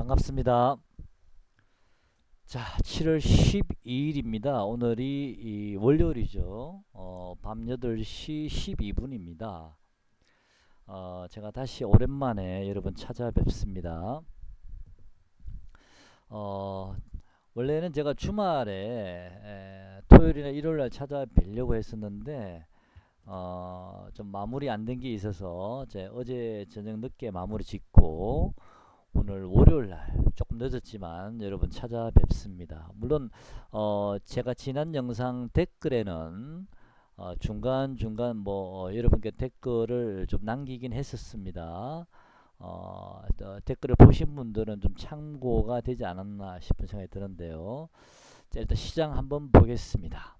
반갑습니다. 자, 7월 12일입니다. 오늘이 월요일이죠. 밤 8시 12분입니다. 제가 다시 오랜만에 여러분 찾아뵙습니다. 어, 원래는 제가 주말에 토요일이나 일요일날 찾아뵈려고 했었는데 좀 마무리 안 된 게 있어서 어제 저녁 늦게 마무리 짓고 오늘 월요일날 조금 늦었지만 여러분 찾아뵙습니다. 물론 제가 지난 영상 댓글에는 중간중간 여러분께 댓글을 좀 남기긴 했었습니다. 댓글을 보신 분들은 좀 참고가 되지 않았나 싶은 생각이 드는데요. 자, 일단 시장 한번 보겠습니다.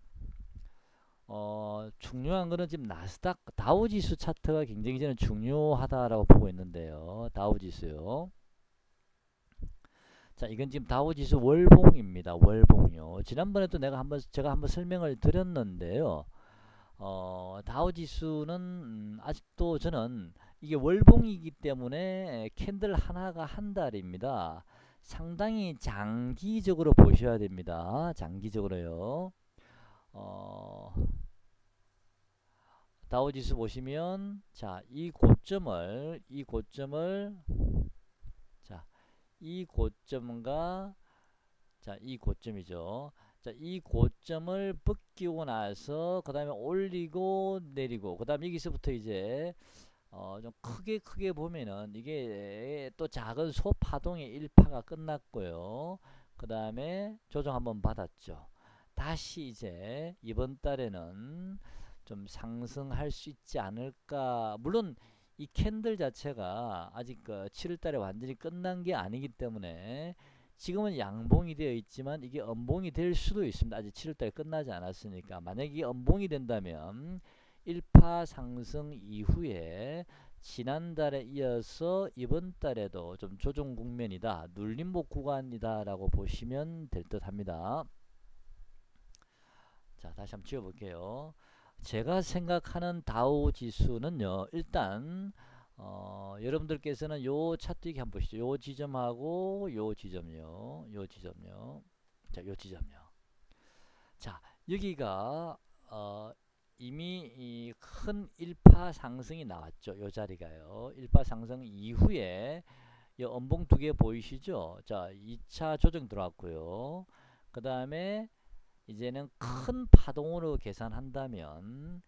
중요한 거는 지금 나스닥 다우지수 차트가 굉장히 저는 중요하다라고 보고 있는데요. 다우지수요. 자, 이건 지금 다우지수 월봉입니다. 월봉이요. 지난번에도 제가 한번 설명을 드렸는데요. 다우지수는 아직도 저는 이게 월봉이기 때문에 캔들 하나가 한 달입니다. 상당히 장기적으로 보셔야 됩니다. 장기적으로요. 다우지수 보시면 자, 이 고점과 이 고점이죠. 자, 이 고점을 벗기고 나서 그 다음에 올리고 내리고 그 다음에 여기서부터 이제 좀 크게 보면은 이게 또 작은 소파동의 1파가 끝났고요. 그 다음에 조정 한번 받았죠. 다시 이제 이번 달에는 좀 상승할 수 있지 않을까. 물론 이 캔들 자체가 아직 7월달에 완전히 끝난 게 아니기 때문에 지금은 양봉이 되어 있지만 이게 음봉이 될 수도 있습니다. 아직 7월달에 끝나지 않았으니까. 만약에 음봉이 된다면 1파 상승 이후에 지난달에 이어서 이번 달에도 좀 조정 국면이다. 눌림목 구간이다 라고 보시면 될 듯 합니다. 자, 다시 한번 지워볼게요. 제가 생각하는 다우 지수는요, 일단 여러분들께서는 요 차트 한번 보시죠. 요 지점하고 요 지점요. 요 지점요. 자, 요 지점요. 자, 여기가 이미 이 큰 1파 상승이 나왔죠. 요 자리가요. 1파 상승 이후에 이 음봉 두 개 보이시죠? 자, 2차 조정 들어왔고요. 그 다음에 이제는 큰 파동으로 계산한다면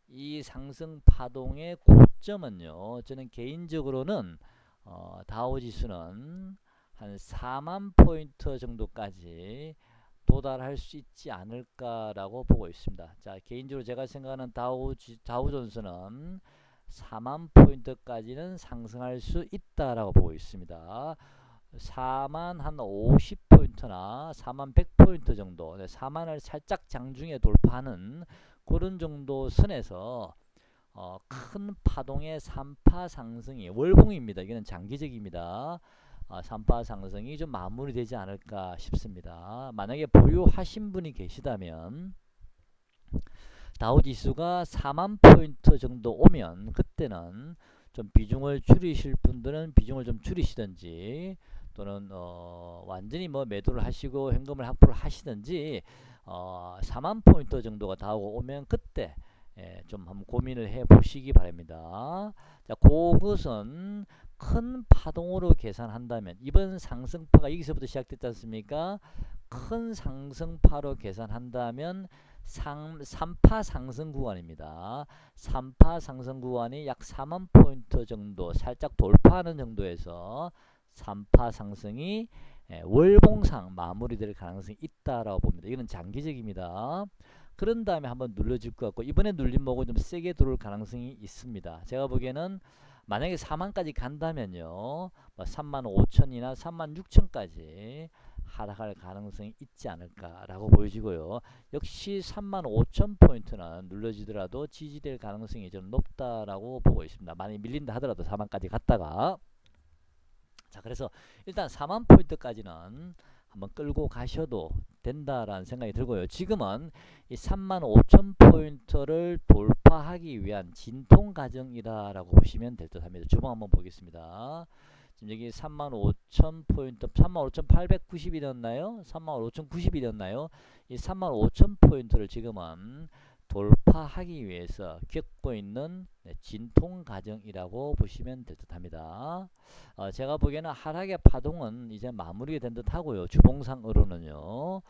이 상승 파동의 고점은요. 저는 개인적으로는 다우지수는 한 4만 포인트 정도까지 도달할 수 있지 않을까라고 보고 있습니다. 자, 개인적으로 제가 생각하는 다우존스는 4만 포인트까지는 상승할 수 있다라고 보고 있습니다. 4만 한 50포인트나 4만 100포인트 정도, 4만을 살짝 장중에 돌파하는 그런 정도 선에서 큰 파동의 3파 상승이 월봉입니다. 이거는 장기적입니다. 3파 상승이 좀 마무리되지 않을까 싶습니다. 만약에 보유하신 분이 계시다면 다우지수가 4만 포인트 정도 오면 그때는 좀 비중을 줄이실 분들은 비중을 좀 줄이시든지 또는 완전히 매도를 하시고 현금을 확보를 하시든지 4만 포인트 정도가 다우고 오면 그때 좀 한번 고민을 해 보시기 바랍니다. 자, 그것은 큰 파동으로 계산한다면 이번 상승파가 여기서부터 시작됐지 않습니까? 큰 상승파로 계산한다면 3파 상승 구간입니다. 3파 상승 구간이 약 4만 포인트 정도 살짝 돌파하는 정도에서 3파 상승이 월봉상 마무리될 가능성이 있다라고 봅니다. 이거는 장기적입니다. 그런 다음에 한번 눌러질 것 같고 이번에 눌림목은 좀 세게 들어올 가능성이 있습니다. 제가 보기에는 만약에 4만까지 간다면요 3만 5천이나 3만 6천까지 하락할 가능성이 있지 않을까라고 보여지고요. 역시 3만 5천 포인트는 눌러지더라도 지지될 가능성이 좀 높다라고 보고 있습니다. 많이 밀린다 하더라도 4만까지 갔다가 자, 그래서 일단 4만 포인트까지는 한번 끌고 가셔도 된다라는 생각이 들고요. 지금은 이 3만 5천 포인트를 돌파하기 위한 진통 과정이다라고 보시면 될 듯 합니다. 주봉 한번 보겠습니다. 지금 여기 35,000포인트, 35,890이었나요? 35,090이었나요? 이 35,000포인트를 지금은 돌파하기 위해서 겪고 있는 진통 과정이라고 보시면 될 듯 합니다. 제가 보기에는 하락의 파동은 이제 마무리가 된 듯 하고요. 주봉상으로는요.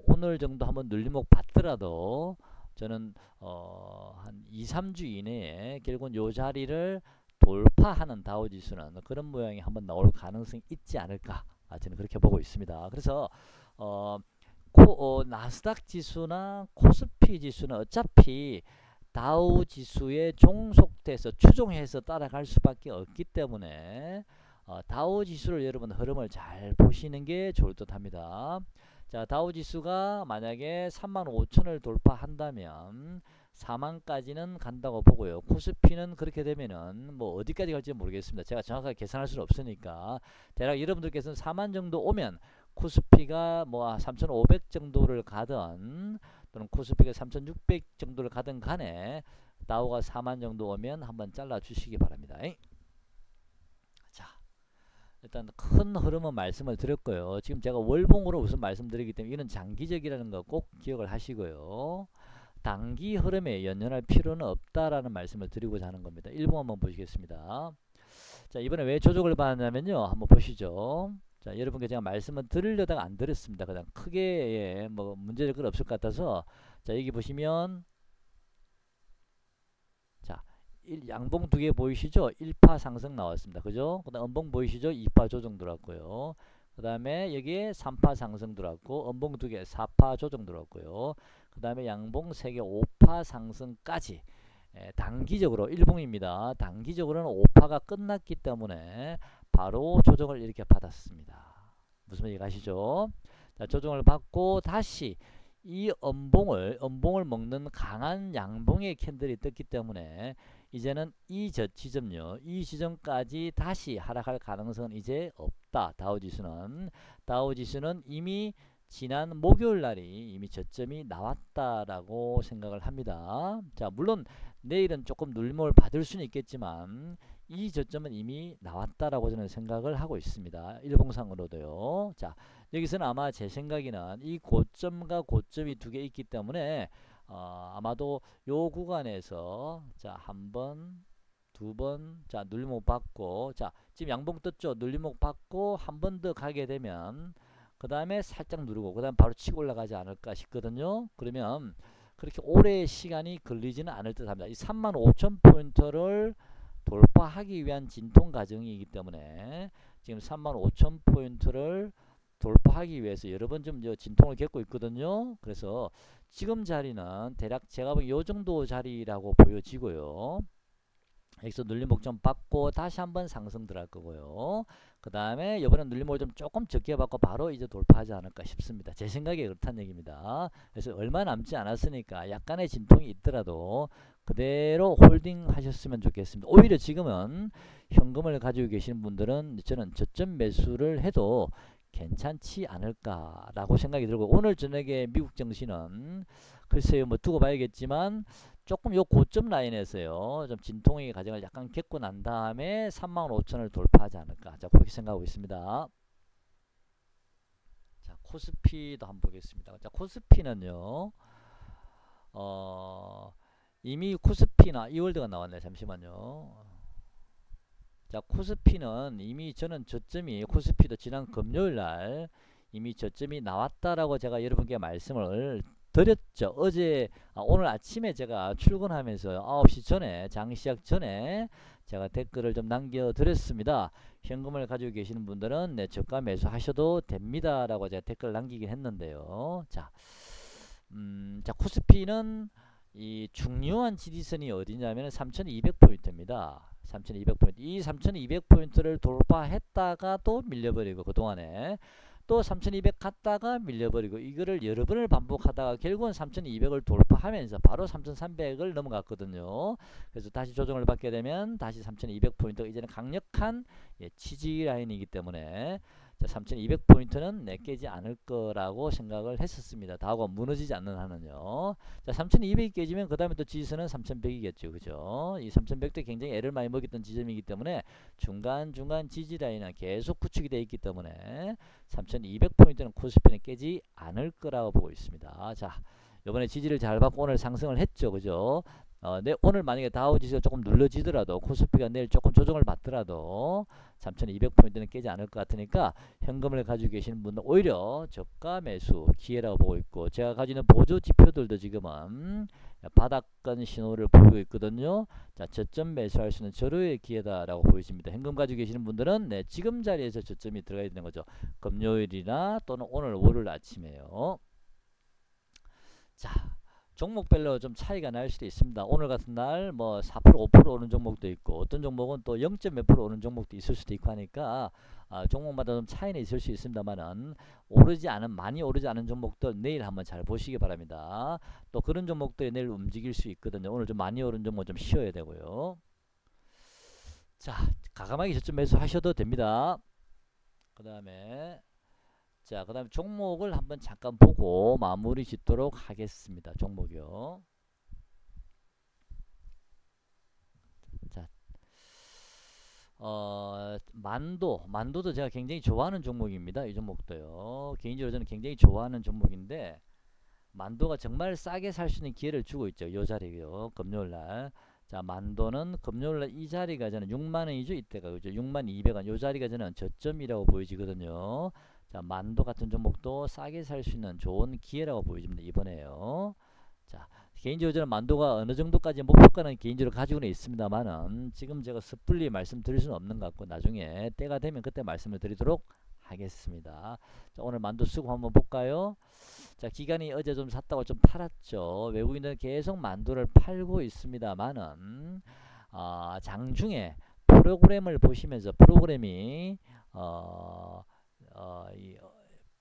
오늘 정도 한번 눌림목 받더라도 저는 한 2, 3주 이내에 결국은 요 자리를 돌파하는 다우지수는 그런 모양이 한번 나올 가능성이 있지 않을까, 저는 그렇게 보고 있습니다. 그래서 나스닥 지수나 코스피 지수는 어차피 다우 지수에 종속돼서 추종해서 따라갈 수밖에 없기 때문에 다우 지수를 여러분 흐름을 잘 보시는 게 좋을 듯 합니다. 자, 다우 지수가 만약에 35,000을 돌파한다면 4만까지는 간다고 보고요. 코스피는 그렇게 되면은 뭐 어디까지 갈지 모르겠습니다. 제가 정확하게 계산할 수는 없으니까 대략 여러분들께서는 4만 정도 오면 코스피가 뭐 3,500 정도를 가든 또는 코스피가 3,600 정도를 가든 간에 다우가 4만 정도 오면 한번 잘라 주시기 바랍니다. 자, 일단 큰 흐름은 말씀을 드렸고요. 지금 제가 월봉으로 우선 말씀드리기 때문에 이는 장기적이라는 거 꼭 기억을 하시고요. 단기 흐름에 연연할 필요는 없다라는 말씀을 드리고자 하는 겁니다. 1번 한번 보시겠습니다. 자, 이번에 왜 조정을 받았냐면요. 한번 보시죠. 자, 여러분께 제가 말씀을 드리려다가 안 드렸습니다. 그냥 크게 뭐 문제될 건 없을 것 같아서. 자, 여기 보시면 자, 양봉 두 개 보이시죠? 1파 상승 나왔습니다. 그죠? 그 다음 음봉 보이시죠? 2파 조정 들어왔고요. 그 다음에 여기에 3파 상승 들어왔고 음봉 두 개 4파 조정 들어왔고요. 그 다음에 양봉 3개 5파 상승까지 단기적으로 일봉입니다. 단기적으로는 5파가 끝났기 때문에 바로 조정을 이렇게 받았습니다. 무슨 얘기 가시죠? 자, 조정을 받고 다시 이 음봉을 먹는 강한 양봉의 캔들이 떴기 때문에 이제는 이 지점요, 이 지점까지 다시 하락할 가능성은 이제 없다. 다우지수는 이미 지난 목요일 날이 이미 저점이 나왔다라고 생각을 합니다. 자, 물론 내일은 조금 눌림을 받을 수는 있겠지만 이 저점은 이미 나왔다라고 저는 생각을 하고 있습니다. 일봉상으로도요. 자, 여기서는 아마 제 생각에는 이 고점과 고점이 두 개 있기 때문에 아마도 요 구간에서 자, 한 번, 두 번, 자, 눌림목 받고, 자, 지금 양봉 떴죠? 눌림목 받고 한 번 더 가게 되면 그 다음에 살짝 누르고 그 다음 바로 치고 올라가지 않을까 싶거든요. 그러면 그렇게 오래 시간이 걸리지는 않을 듯 합니다. 이 35,000포인트를 돌파하기 위한 진통 과정이기 때문에 지금 35,000포인트를 돌파하기 위해서 여러 번 좀 진통을 겪고 있거든요. 그래서 지금 자리는 대략 제가 보기엔 요 정도 자리라고 보여지고요. 여기서 눌림목 좀 받고 다시 한번 상승 들어갈 거고요. 그 다음에 이번엔 눌림목을 좀 조금 적게 받고 바로 이제 돌파하지 않을까 싶습니다. 제 생각에 그렇다는 얘기입니다. 그래서 얼마 남지 않았으니까 약간의 진통이 있더라도 그대로 홀딩 하셨으면 좋겠습니다. 오히려 지금은 현금을 가지고 계시는 분들은 저는 저점 매수를 해도 괜찮지 않을까라고 생각이 들고, 오늘 저녁에 미국 증시는 글쎄요 뭐 두고 봐야겠지만 조금 요 고점 라인에서요 좀 진통의 과정을 약간 겪고 난 다음에 35,000을 돌파하지 않을까, 자 그렇게 생각하고 있습니다. 자, 코스피도 한번 보겠습니다. 자, 코스피는요 이미 코스피나 이월드가 나왔네. 잠시만요. 자, 코스피는 이미 저는 저점이 코스피도 지난 금요일날 이미 저점이 나왔다라고 제가 여러분께 말씀을 드렸죠. 오늘 아침에 제가 출근하면서 9시 전에 장시작 전에 제가 댓글을 좀 남겨드렸습니다. 현금을 가지고 계시는 분들은 저가 매수 하셔도 됩니다 라고 제가 댓글을 남기긴 했는데요. 자, 코스피는 이 중요한 지지선이 어디냐면 3200포인트입니다. 3200포인트. 이 3200포인트를 돌파했다가 또 밀려버리고, 그동안에 또 3200 갔다가 밀려버리고, 이거를 여러 번을 반복하다가 결국은 3200을 돌파하면서 바로 3300을 넘어갔거든요. 그래서 다시 조정을 받게 되면 다시 3200포인트, 이제는 강력한 지지 라인이기 때문에 자, 3200포인트는 깨지 않을 거라고 생각을 했었습니다. 다하고 무너지지 않는 한은요. 자, 3200이 깨지면 그 다음에 또 지지선은 3100이겠죠. 그죠? 이 3100도 굉장히 애를 많이 먹였던 지점이기 때문에 중간중간 지지 라인은 계속 구축이 되어 있기 때문에 3200포인트는 코스피는 깨지 않을 거라고 보고 있습니다. 자, 이번에 지지를 잘 받고 오늘 상승을 했죠. 그죠? 오늘 만약에 다우지수가 조금 눌러지더라도 코스피가 내일 조금 조정을 받더라도 3200포인트는 깨지 않을 것 같으니까 현금을 가지고 계시는 분은 오히려 저가 매수 기회라고 보고 있고, 제가 가지고 있는 보조 지표들도 지금은 바닥권 신호를 보이고 있거든요. 자, 저점 매수할 수 있는 절호의 기회다라고 보이십니다. 현금 가지고 계시는 분들은 지금 자리에서 저점이 들어가야 되는 거죠. 금요일이나 또는 오늘 월요일 아침에요. 자, 종목별로 좀 차이가 날 수도 있습니다. 오늘 같은 날 뭐 4% 5% 오는 종목도 있고, 어떤 종목은 또 0. 몇 % 오는 종목도 있을 수도 있고 하니까 종목마다 좀 차이는 있을 수 있습니다만은, 많이 오르지 않은 종목들 내일 한번 잘 보시기 바랍니다. 또 그런 종목들이 내일 움직일 수 있거든요. 오늘 좀 많이 오른 종목 좀 쉬어야 되고요. 자, 과감하게 저점 매수 하셔도 됩니다. 그 다음에 종목을 한번 잠깐 보고 마무리 짓도록 하겠습니다. 종목이요. 자, 만도도 제가 굉장히 좋아하는 종목입니다. 이 종목도요. 개인적으로 저는 굉장히 좋아하는 종목인데, 만도가 정말 싸게 살 수 있는 기회를 주고 있죠. 이 자리요. 금요일날. 자, 만도는 금요일날 이 자리가 저는 6만원이죠. 이때가. 그죠? 6200원. 이 자리가 저는 저점이라고 보여지거든요. 자, 만도 같은 종목도 싸게 살 수 있는 좋은 기회라고 보여집니다. 이번에요. 자, 개인적으로 저는 만도가 어느 정도까지 목표가는 개인적으로 가지고는 있습니다만은, 지금 제가 섣불리 말씀드릴 수는 없는 것 같고, 나중에 때가 되면 그때 말씀을 드리도록 하겠습니다. 자, 오늘 만도 수급 한번 볼까요? 자, 기관이 어제 좀 샀다고 좀 팔았죠. 외국인들은 계속 만도를 팔고 있습니다만은, 장중에 프로그램을 보시면서, 프로그램이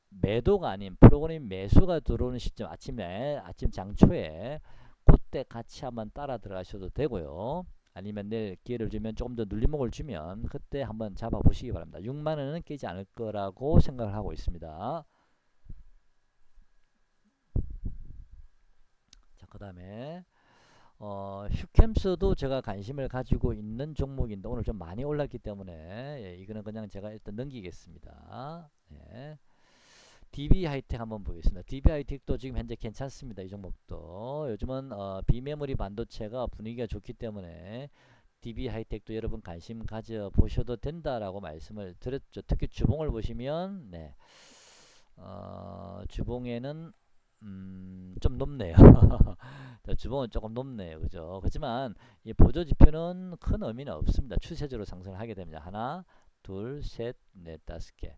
매도가 아닌 프로그램 매수가 들어오는 시점, 아침 장초에 그때 같이 한번 따라 들어가셔도 되고요. 아니면 내일 기회를 주면 조금 더 눌림목을 주면 그때 한번 잡아 보시기 바랍니다. 6만원은 깨지 않을 거라고 생각을 하고 있습니다. 자, 그 다음에 휴캠스도 제가 관심을 가지고 있는 종목인데 오늘 좀 많이 올랐기 때문에 이거는 그냥 제가 일단 넘기겠습니다. DB 하이텍 한번 보겠습니다. DB 하이텍도 지금 현재 괜찮습니다. 이 종목도 요즘은 비메모리 반도체가 분위기가 좋기 때문에 DB 하이텍도 여러분 관심 가져 보셔도 된다라고 말씀을 드렸죠. 특히 주봉을 보시면 주봉에는 좀 높네요. 주봉은 조금 높네요. 그죠? 그렇지만 이 보조 지표는 큰 의미는 없습니다. 추세적으로 상승을 하게 됩니다. 하나, 둘, 셋, 넷, 다섯 개.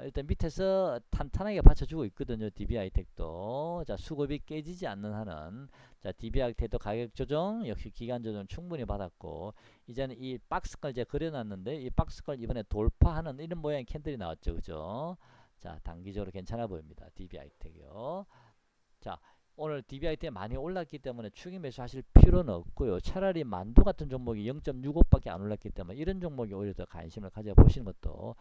일단 밑에서 탄탄하게 받쳐주고 있거든요. DB하이텍도. 자, 수급이 깨지지 않는 한은, 자, DB하이텍도 가격 조정, 역시 기간 조정 충분히 받았고, 이제는 이 박스걸 제가 그려놨는데, 이 박스걸 이번에 돌파하는 이런 모양의 캔들이 나왔죠. 그죠? 자, 단기적으로 괜찮아 보입니다. DB하이텍이요. 자, 오늘 DB하이텍 많이 올랐기 때문에 추격 매수 하실 필요는 없고요. 차라리 만도 같은 종목이 0.65밖에 안 올랐기 때문에 이런 종목이 오히려 더 관심을 가져보시는 것도,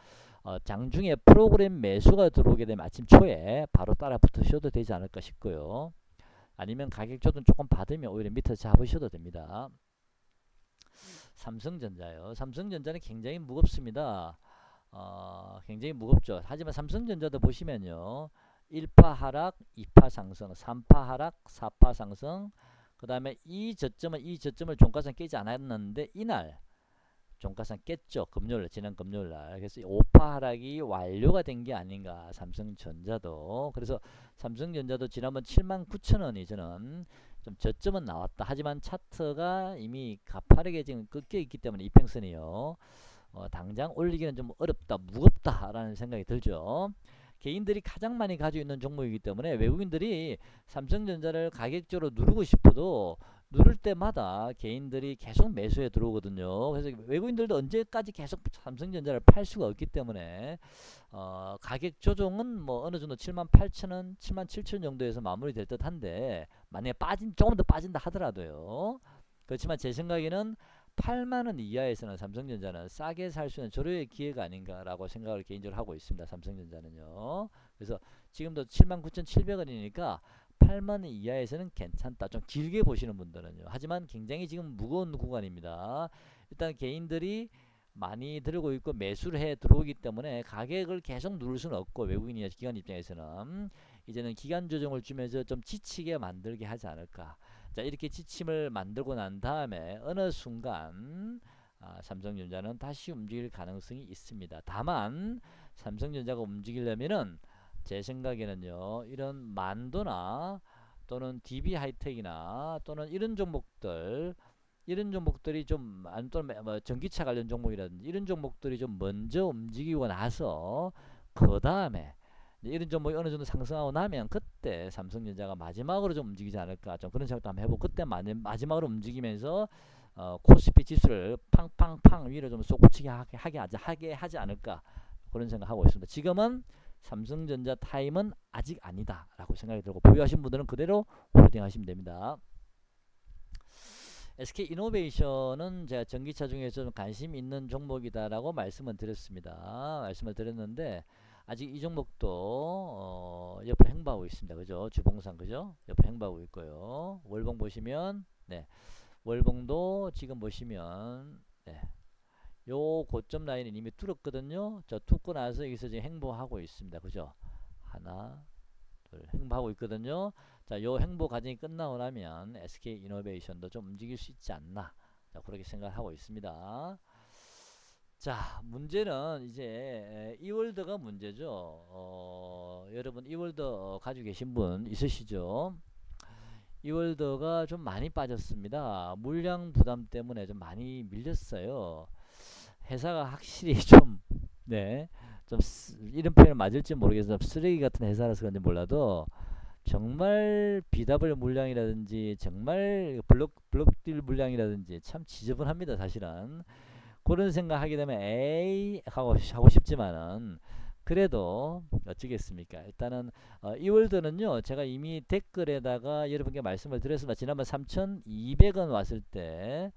장중에 프로그램 매수가 들어오게 되면 아침 초에 바로 따라 붙으셔도 되지 않을까 싶고요. 아니면 가격 조정 조금 받으면 오히려 밑에서 잡으셔도 됩니다. 삼성전자요. 삼성전자는 굉장히 무겁습니다. 굉장히 무겁죠. 하지만 삼성전자도 보시면요. 1파 하락, 2파 상승, 3파 하락, 4파 상승. 그 다음에 이 저점을 종가상 깨지 않았는데 이날 종가상 깼죠. 지난 금요일날. 그래서 5파 하락이 완료가 된 게 아닌가. 삼성전자도. 그래서 삼성전자도 지난번 79,000원이 저는 좀 저점은 나왔다. 하지만 차트가 이미 가파르게 지금 꺾여 있기 때문에 이평선이요. 당장 올리기는 좀 어렵다, 무겁다라는 생각이 들죠. 개인들이 가장 많이 가지고 있는 종목이기 때문에 외국인들이 삼성전자를 가격적으로 누르고 싶어도 누를 때마다 개인들이 계속 매수해 들어오거든요. 그래서 외국인들도 언제까지 계속 삼성전자를 팔 수가 없기 때문에 가격 조정은 뭐 어느 정도 78,000원, 77,000원 정도에서 마무리될 듯한데, 만약에 조금 더 빠진다 하더라도요. 그렇지만 제 생각에는 8만원 이하에서는 삼성전자는 싸게 살 수 있는 조려의 기회가 아닌가라고 생각을 개인적으로 하고 있습니다. 삼성전자는요. 그래서 지금도 79,700원이니까 8만원 이하에서는 괜찮다. 좀 길게 보시는 분들은요. 하지만 굉장히 지금 무거운 구간입니다. 일단 개인들이 많이 들고 있고 매수를 해 들어오기 때문에 가격을 계속 누를 수는 없고, 외국인이나 기관 입장에서는 이제는 기간 조정을 주면서 좀 지치게 만들게 하지 않을까. 자, 이렇게 지침을 만들고 난 다음에 어느 순간 삼성전자는 다시 움직일 가능성이 있습니다. 다만 삼성전자가 움직이려면은 제 생각에는요, 이런 만도나 또는 DB 하이텍이나 또는 이런 종목들이 좀, 또는 뭐 전기차 관련 종목이라든지 이런 종목들이 좀 먼저 움직이고 나서 그 다음에 이런 종목이 어느 정도 상승하고 나면 그때 삼성전자가 마지막으로 좀 움직이지 않을까, 좀 그런 생각도 한번 해보고, 그때 마지막으로 움직이면서 코스피 지수를 팡팡팡 위로 좀 솟구치게 하게 하지 않을까, 그런 생각하고 있습니다. 지금은 삼성전자 타임은 아직 아니다 라고 생각이 들고, 보유하신 분들은 그대로 홀딩 하시면 됩니다. SK이노베이션은 제가 전기차 중에서 좀 관심 있는 종목이다라고 말씀을 드렸는데 아직 이 종목도 옆으로 행보하고 있습니다. 그죠? 주봉상, 그죠? 옆으로 행보하고 있고요. 월봉 보시면, 네, 월봉도 지금 보시면, 네, 요 고점 라인은 이미 뚫었거든요. 저 뚫고 나서 여기서 지금 행보하고 있습니다. 그죠? 하나, 둘, 행보하고 있거든요. 자, 요 행보 과정이 끝나고 나면 SK이노베이션도 좀 움직일 수 있지 않나, 자, 그렇게 생각하고 있습니다. 자, 문제는 이제 이월드가 문제죠. 여러분 이월드 가지고 계신 분 있으시죠? 이월드가 좀 많이 빠졌습니다. 물량 부담 때문에 좀 많이 밀렸어요. 회사가 확실히 좀, 네, 좀 이런 표현 맞을지 모르겠어요. 쓰레기 같은 회사라서 그런지 몰라도 정말 BW 물량이라든지 정말 블록딜 물량이라든지 참 지저분합니다. 사실은 그런 생각하게 되면 에이 하고 싶지만은 그래도 어쩌겠습니까. 일단은 이월드는요, 제가 이미 댓글에다가 여러분께 말씀을 드렸습니다. 지난번 3,200원 왔을 때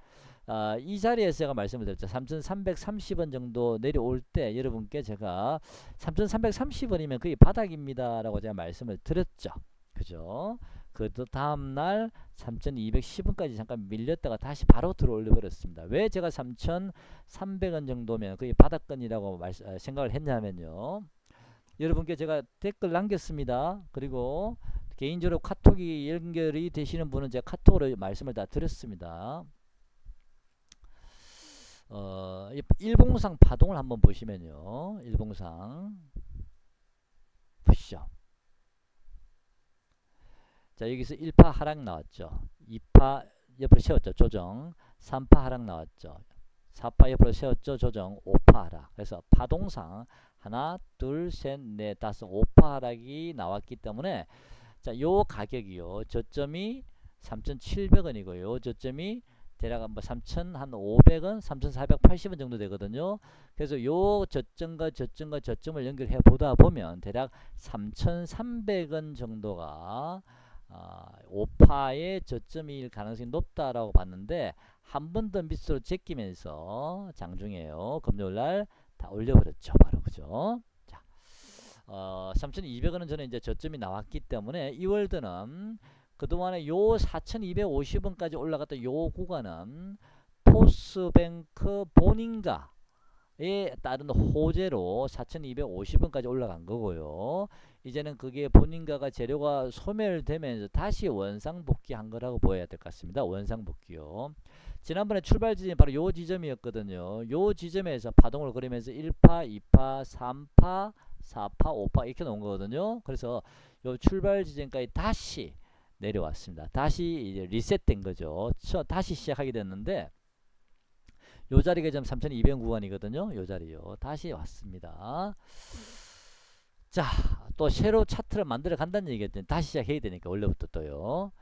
이 자리에서 제가 말씀을 드렸죠. 3,330원 정도 내려올 때 여러분께 제가 3,330원이면 거의 바닥입니다 라고 제가 말씀을 드렸죠. 그죠? 그 다음날 3,210원까지 잠깐 밀렸다가 다시 바로 들어올려 버렸습니다. 왜 제가 3,300원 정도면 거의 바닥권이라고 생각을 했냐면요, 여러분께 제가 댓글 남겼습니다. 그리고 개인적으로 카톡이 연결이 되시는 분은 제가 카톡으로 말씀을 다 드렸습니다. 일봉상 파동을 한번 보시면요, 일봉상 보시죠. 자, 여기서 1파 하락 나왔죠. 2파 옆으로 세웠죠. 조정. 3파 하락 나왔죠. 4파 옆으로 세웠죠. 조정. 5파 하락. 그래서 파동상 하나, 둘, 셋, 넷, 다섯, 5파 하락이 나왔기 때문에, 자, 요 가격이요, 저점이 3,700원이고요. 저점이 대략 한 3,500원, 3,480원 정도 되거든요. 그래서 요 저점과 저점을 연결해 보다 보면 대략 3,300원 정도가 5파의 저점일 가능성이 높다라고 봤는데, 한 번 더 밑으로 제끼면서 장중에요, 금요일날 다 올려버렸죠. 바로, 그죠? 자, 3,200원은 저는 이제 저점이 나왔기 때문에 이월드는 그동안에 요 4,250원까지 올라갔던 요 구간은 토스뱅크 본인가 에 따른 호재로 4,250원까지 올라간 거고요. 이제는 그게 본인가가 재료가 소멸되면서 다시 원상복귀한 거라고 보여야 될 것 같습니다. 원상복귀요. 지난번에 출발 지점이 바로 요 지점이었거든요. 요 지점에서 파동을 그리면서 1파, 2파, 3파, 4파, 5파 이렇게 놓은 거거든요. 그래서 요 출발 지점까지 다시 내려왔습니다. 다시 이제 리셋된 거죠. 다시 시작하게 됐는데, 요 자리가 지금 3,200원 구간이거든요. 요 자리요. 다시 왔습니다. 자, 또 새로 차트를 만들어 간다는 얘기겠죠. 다시 시작해야 되니까 원래부터 또요.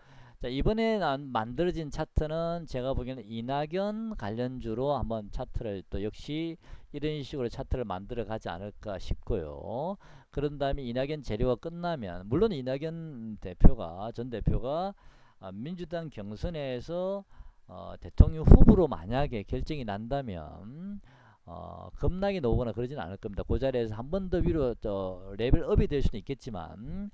자, 이번에 만들어진 차트는 제가 보기에는 이낙연 관련주로 한번 차트를 또 역시 이런 식으로 차트를 만들어 가지 않을까 싶고요. 그런 다음에 이낙연 재료가 끝나면, 물론 이낙연 전 대표가 민주당 경선에서 대통령 후보로 만약에 결정이 난다면 급락이 나오거나 그러지는 않을 겁니다. 그 자리에서 한 번 더 위로 레벨업이 될 수는 있겠지만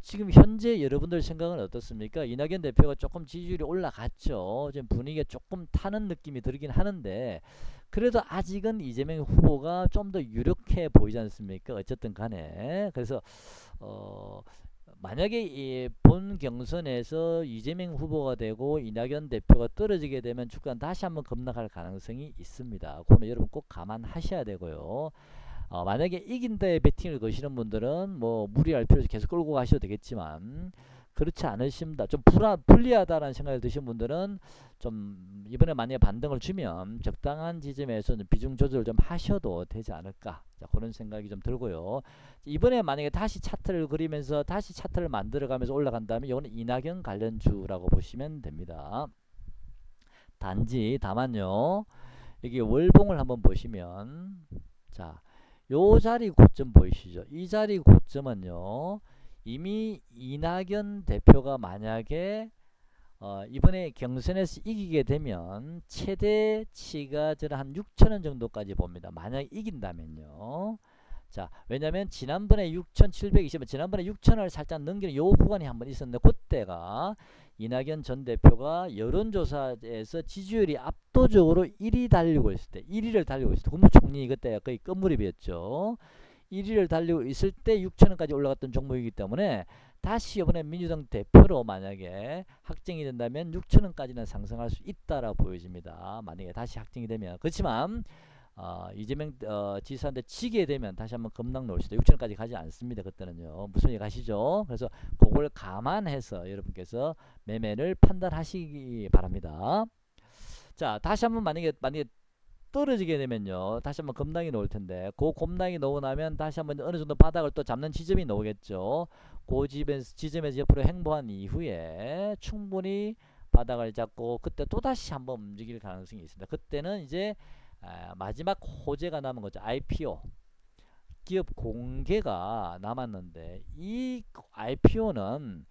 지금 현재 여러분들 생각은 어떻습니까? 이낙연 대표가 조금 지지율이 올라갔죠. 지금 분위기가 조금 타는 느낌이 들긴 하는데 그래도 아직은 이재명 후보가 좀 더 유력해 보이지 않습니까? 어쨌든 간에 그래서 만약에 이 본 경선에서 이재명 후보가 되고 이낙연 대표가 떨어지게 되면 주가는 다시 한번 급락할 가능성이 있습니다. 그거는 여러분 꼭 감안하셔야 되고요. 만약에 이긴다에 베팅을 거시는 분들은 뭐 무리할 필요 없이 계속 끌고 가셔도 되겠지만 그렇지 않으십니다. 좀 불리하다라는 생각을 드신 분들은 좀 이번에 만약에 반등을 주면 적당한 지점에서 비중 조절을 좀 하셔도 되지 않을까, 자, 그런 생각이 좀 들고요. 이번에 만약에 다시 차트를 그리면서 다시 차트를 만들어가면서 올라간다면 이거는 이낙연 관련주라고 보시면 됩니다. 다만요, 여기 월봉을 한번 보시면, 자, 요 자리 고점 보이시죠? 이 자리 고점은요, 이미 이낙연 대표가 만약에 이번에 경선에서 이기게 되면 최대치가 저는 한 6천원 정도까지 봅니다. 만약 이긴다면요. 자, 왜냐면 지난번에 6,720원, 지난번에 6천원을 살짝 넘기는 요 구간이 한번 있었는데 그때가 이낙연 전 대표가 여론조사에서 지지율이 압도적으로 1위 달리고 있을 때, 1위를 달리고 있을 때, 국무총리 그때 거의 끝무렵이었죠. 1위를 달리고 있을 때 6천원까지 올라갔던 종목이기 때문에 다시 이번에 민주당 대표로 만약에 확정이 된다면 6천원까지는 상승할 수 있다라고 보여집니다. 만약에 다시 확정이 되면. 그렇지만 이재명 지사한테 지게 되면 다시 한번 급락 놓을 수도 6천원까지 가지 않습니다. 그때는요. 무슨 얘기 가시죠? 그래서 그걸 감안해서 여러분께서 매매를 판단하시기 바랍니다. 자, 다시 한번 만약에 떨어지게 되면요, 다시 한번 급락이 나올 텐데, 그 급락이 나오고 나면 다시 한번 어느 정도 바닥을 또 잡는 지점이 나오겠죠. 그 지점에서 옆으로 행보한 이후에 충분히 바닥을 잡고 그때 또 다시 한번 움직일 가능성이 있습니다. 그때는 이제 마지막 호재가 남은 거죠. IPO, 기업 공개가 남았는데, 이 IPO는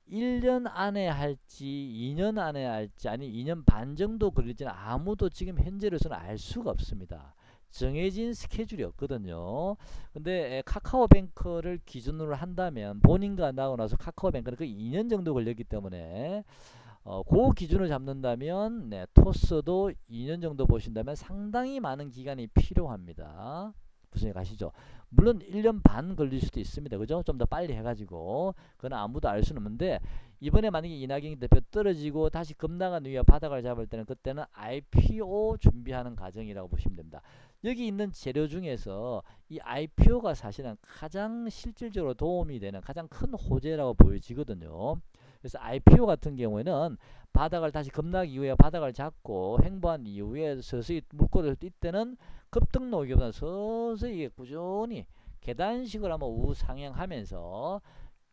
1년 안에 할지 2년 안에 할지 아니 2년 반 정도 걸릴지는 아무도 지금 현재로서는 알 수가 없습니다. 정해진 스케줄이 없거든요. 근데 카카오뱅크를 기준으로 한다면 본인과 나고 나서 카카오뱅크는 그 2년 정도 걸렸기 때문에 그 기준을 잡는다면 토스도 2년 정도 보신다면 상당히 많은 기간이 필요합니다. 무슨 얘기 가시죠? 물론 1년 반 걸릴 수도 있습니다. 그죠? 좀 더 빨리 해가지고. 그건 아무도 알 수는 없는데, 이번에 만약에 이낙연 대표 떨어지고 다시 급락한 이후에 바닥을 잡을 때는 그때는 IPO 준비하는 과정이라고 보시면 됩니다. 여기 있는 재료 중에서 이 IPO가 사실은 가장 실질적으로 도움이 되는 가장 큰 호재라고 보여지거든요. 그래서 IPO 같은 경우에는 바닥을 다시 급락 이후에 바닥을 잡고 횡보한 이후에 서서히 물꼬를 뛸 때는 급등 나오기보다는 서서히 꾸준히 계단식으로 한번 우상향하면서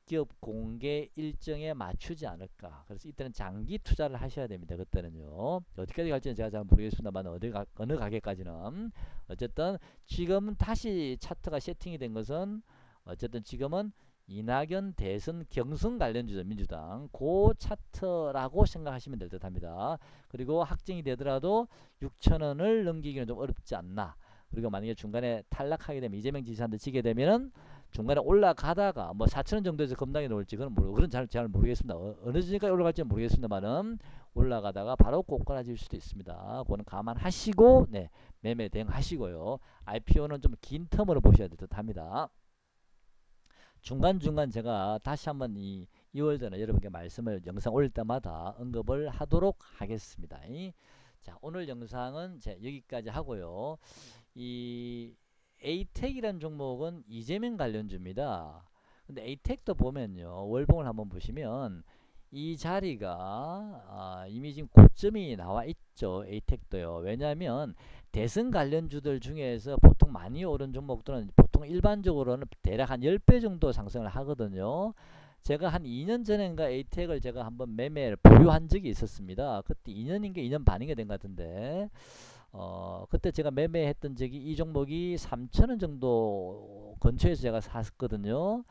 기업 공개 일정에 맞추지 않을까. 그래서 이때는 장기 투자를 하셔야 됩니다. 그때는요. 어디까지 갈지는 제가 잘 모르겠습니다만 어느 가게까지는 어쨌든 지금 다시 차트가 세팅이 된 것은 어쨌든 지금은 이낙연 대선 경선 관련주죠. 민주당 그 차트라고 생각하시면 될 듯 합니다. 그리고 확정이 되더라도 6천원을 넘기기는 좀 어렵지 않나. 그리고 만약에 중간에 탈락하게 되면 이재명 지사한테 지게 되면은 중간에 올라가다가 뭐 4천원 정도에서 급락이 나올지 그건 잘 모르겠습니다. 어느 지점까지 올라갈지는 모르겠습니다만은 올라가다가 바로 꼬꾸라질 수도 있습니다. 그거는 감안하시고 매매 대응하시고요. IPO는 좀 긴 텀으로 보셔야 될 듯 합니다. 중간중간 제가 다시 한번 이 2월 전에 여러분께 말씀을 영상 올릴 때마다 언급을 하도록 하겠습니다. 자, 오늘 영상은 여기까지 하고요. 이 에이텍이라는 종목은 이재명 관련주입니다. 근데 에이텍도 보면요, 월봉을 한번 보시면 이 자리가 이미 지금 고점이 나와 있죠. 에이텍도요. 왜냐하면 대선 관련주들 중에서 보통 많이 오른 종목들은 보통 일반적으로는 대략 한 10배 정도 상승을 하거든요. 제가 한 2년 전인가 에이텍을 제가 한번 매매를 보유한 적이 있었습니다. 그때 2년인가 2년 반인가 된 것 같은데 그때 제가 매매했던 적이 이 종목이 3,000원 정도 근처에서 제가 샀거든요.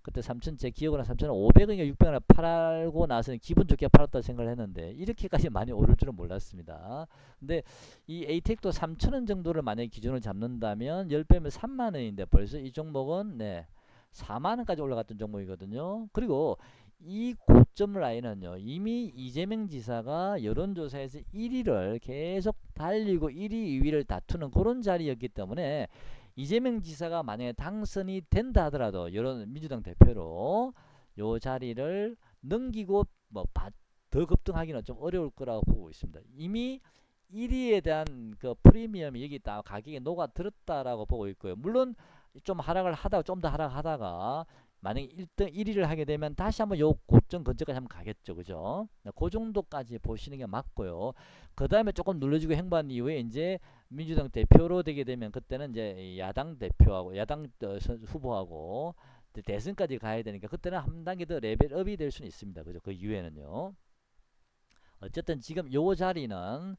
그때 3천 제 기억으로 3,500원인가 600원이나 팔고 나서는 기분 좋게 팔았다 생각을 했는데 이렇게까지 많이 오를 줄은 몰랐습니다. 근데 이 에이텍도 3,000원 정도를 만약에 기준을 잡는다면 10배면 3만 원인데 벌써 이 종목은 네 4만 원까지 올라갔던 종목이거든요. 그리고 이 고점 라인은요 이미 이재명 지사가 여론조사에서 1위를 계속 달리고 1위 2위를 다투는 그런 자리였기 때문에 이재명 지사가 만약에 당선이 된다 하더라도 여론 민주당 대표로 요 자리를 넘기고 뭐 더 급등하기는 좀 어려울 거라고 보고 있습니다. 이미 1위에 대한 그 프리미엄이 여기 있다 가격에 녹아들었다라고 보고 있고요. 물론 좀 하락을 하다가 좀 더 하락하다가 만약에 1등 1위를 하게 되면 다시 한번 요 고점 근처까지 한번 가겠죠. 그죠? 그 정도까지 보시는 게 맞고요. 그 다음에 조금 눌러주고 행보한 이후에 이제 민주당 대표로 되게 되면 그때는 이제 야당 대표하고 야당 후보하고 대선까지 가야 되니까 그때는 한 단계 더 레벨업이 될 수는 있습니다. 그죠? 그 이후에는요. 어쨌든 지금 요 자리는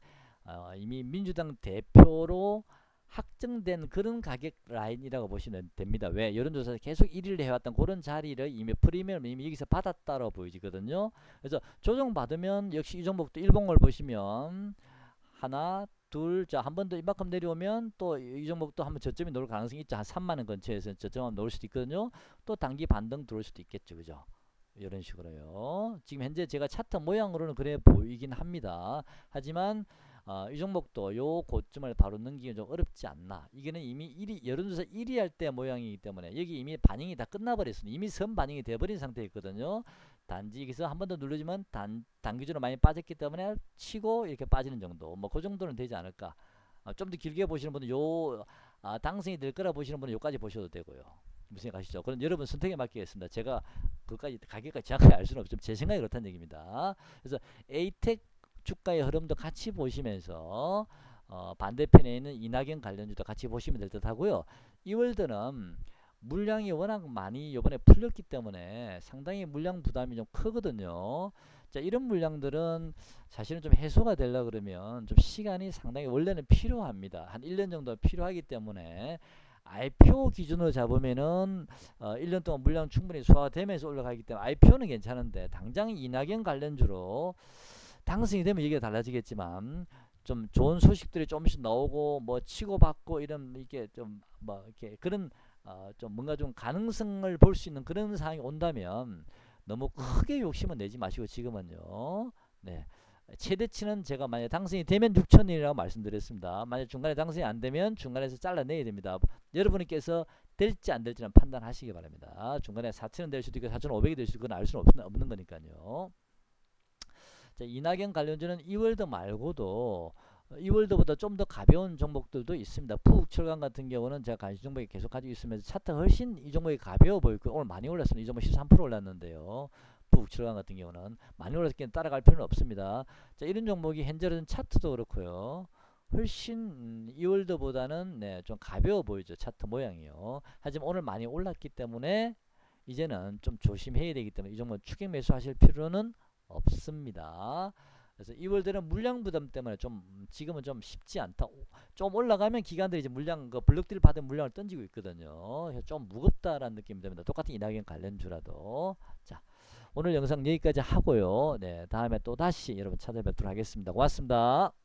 이미 민주당 대표로 확정된 그런 가격 라인이라고 보시면 됩니다. 왜? 여론조사에서 계속 1위를 해왔던 그런 자리를 이미 프리미엄을 이미 여기서 받았다고 보이거든요. 그래서 조정받으면 역시 이 종목도 일봉을 보시면 하나 둘, 자, 한 번 더 이만큼 내려오면 또 이 종목도 한번 저점이 놓을 가능성이 있죠. 한 3만원 근처에서 저점 한번 놓을 수도 있거든요. 또 단기 반등 들어올 수도 있겠죠. 그죠? 이런 식으로요. 지금 현재 제가 차트 모양으로는 그래 보이긴 합니다. 하지만 이 종목도 요 고점을 바로 넘기기 좀 어렵지 않나. 이게는 이미 1위, 여론조사 1위 할 때 모양이기 때문에 여기 이미 반영이 다 끝나버렸습니다. 이미 선 반영이 돼버린 상태였거든요. 단지 여기서 한 번 더 누르지만 단기적으로 많이 빠졌기 때문에 치고 이렇게 빠지는 정도. 뭐 그 정도는 되지 않을까. 좀 더 길게 보시는 분은 당선이 될 거라 보시는 분은 요까지 보셔도 되고요. 무슨 생각하시죠? 그럼 여러분 선택에 맡기겠습니다. 제가 그까지 가격까지 정확하게 알 수는 없지만 제 생각이 그렇다는 얘기입니다. 그래서 에이텍 주가의 흐름도 같이 보시면서 반대편에 있는 이낙연 관련주도 같이 보시면 될 듯 하고요. 이월드는 물량이 워낙 많이 이번에 풀렸기 때문에 상당히 물량 부담이 좀 크거든요. 자, 이런 물량들은 사실은 좀 해소가 되려고 그러면 좀 시간이 상당히 원래는 필요합니다. 한 1년 정도 필요하기 때문에 IPO 기준으로 잡으면은 1년 동안 물량 충분히 소화되면서 올라가기 때문에 IPO는 괜찮은데 당장 이낙연 관련주로 당선이 되면 얘기가 달라지겠지만 좀 좋은 소식들이 조금씩 나오고 뭐 치고받고 이런 이게 좀 뭐 이렇게 그런 좀 뭔가 좀 가능성을 볼 수 있는 그런 상황이 온다면 너무 크게 욕심은 내지 마시고 지금은요. 네. 최대치는 제가 만약 당선이 되면 6천이라고 말씀드렸습니다. 만약 중간에 당선이 안 되면 중간에서 잘라내야 됩니다. 여러분께서 될지 안 될지는 판단하시기 바랍니다. 중간에 4천원 될 수도 있고 4,500이 될 수도 있고 알 수는 없는 거니까요. 자, 이낙연 관련주는 이월드 말고도 이월드보다 좀 더 가벼운 종목들도 있습니다. 부국철강 같은 경우는 제가 관심 종목이 계속 가지고 있으면서 차트가 훨씬 이 종목이 가벼워 보이고 오늘 많이 올랐습니다. 이 종목 13% 올랐는데요. 부국철강 같은 경우는 많이 올랐기에 따라갈 필요는 없습니다. 자, 이런 종목이 현재는 차트도 그렇고요. 훨씬 이월드보다는 네, 좀 가벼워 보이죠. 차트 모양이요. 하지만 오늘 많이 올랐기 때문에 이제는 좀 조심해야 되기 때문에 이 종목 추격 매수하실 필요는 없습니다. 그래서 이월드는 물량 부담 때문에 좀 지금은 좀 쉽지 않다. 좀 올라가면 기관들이 이제 물량 그 블록딜 받은 물량을 던지고 있거든요. 좀 무겁다라는 느낌이 듭니다. 똑같은 이낙연 관련주라도. 자, 오늘 영상 여기까지 하고요. 네, 다음에 또 다시 여러분 찾아뵙도록 하겠습니다. 고맙습니다.